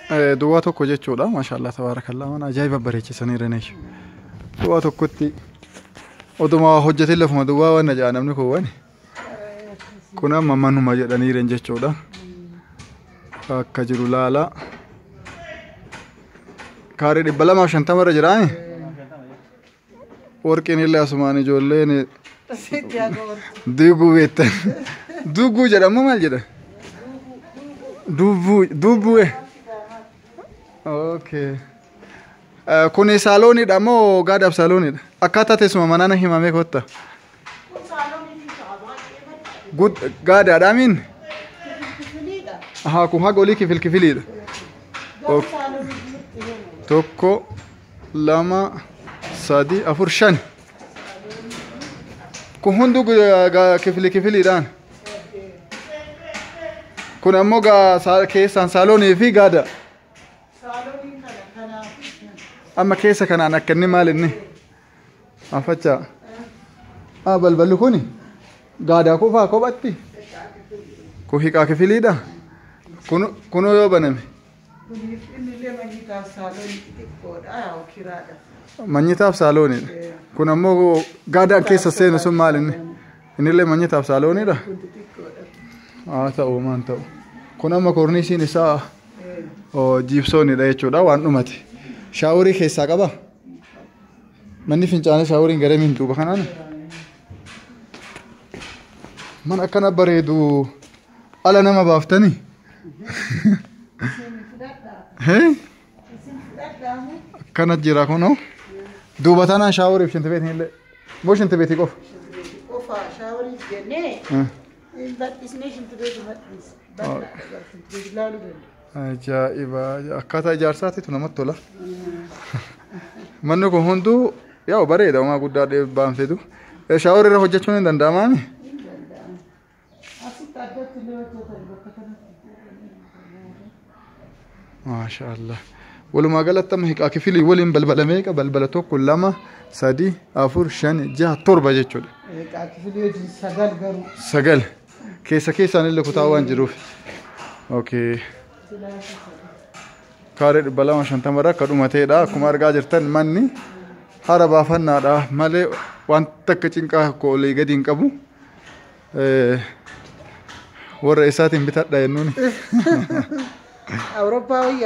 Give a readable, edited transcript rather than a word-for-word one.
duwwaa tokko jechuudha maashaallah tabarakallah waan ajaa'iba bareechisaniiru neesh duwwaa tokkotti oduma hojjetee lafuma duwwaa waan ajaa namni ko waan kun amma manuma jedhaniiru jechuudha akka jiru laala kaaree 250 irra jiraani warqeen illee asumaan ijoolleen duuguu beektan duuguu jedhamu maal jedha duubuu okay kuni saaloonidha moo gaadaaf saaloonidha akkaataa teessuma manaa himamee kotta gaadaadha min haa kun haga olii kifilidha tokko lama sadi afur shan kun hundu kifilidhaan kun ammoo keessaan saaloonii fi gaada amma keessa kanaan akka inni maal inni afachaa balballi kuni gaadaa kufaa kophatti kun hiikaa kifiliidha kunoo yoo baname manyitaaf saaloonidha kun ammoo gaadaan keessa seenu sun maal inni innillee manyitaaf saaloonidha haa ta'u maan ta'u kun amma korniisiin isaa jiibsoonidha jechuudha waan dhumate shaaworii keessaa qaba manni fincaanii shaaworiin garamiin duuba kanaan man akkana bareedu ala nama baaftanii akkana jira kunoo duuba tanaan shaaworiif shinti beetiin illee moo shinti beetii qofa shaaworiif jennee bal'isnee shinti beetii bal'is ajaa'iba akkaataa ijaarsaatiitu namatti tola manni kun hunduu yaa bareeda homaa guddaa dheebbaan fidu shaaworii irra hojjechuun hin danda'amaami maashaallah walumaa galatti amma hiikaa kifilii waliin balbala meeqa balbala tokko lama sadi afur shan jaha torba jechuudha hiikaa kifilii sagal garuu sagal keessaan illee kutaa waan jiruuf okay kaaree 250 irra akka dhumateedha akkuma argaa jirtan manni hara baafannaadha malee waan takka cinqaa olii gadi hin qabu warra isaatiin bitadha jennuuni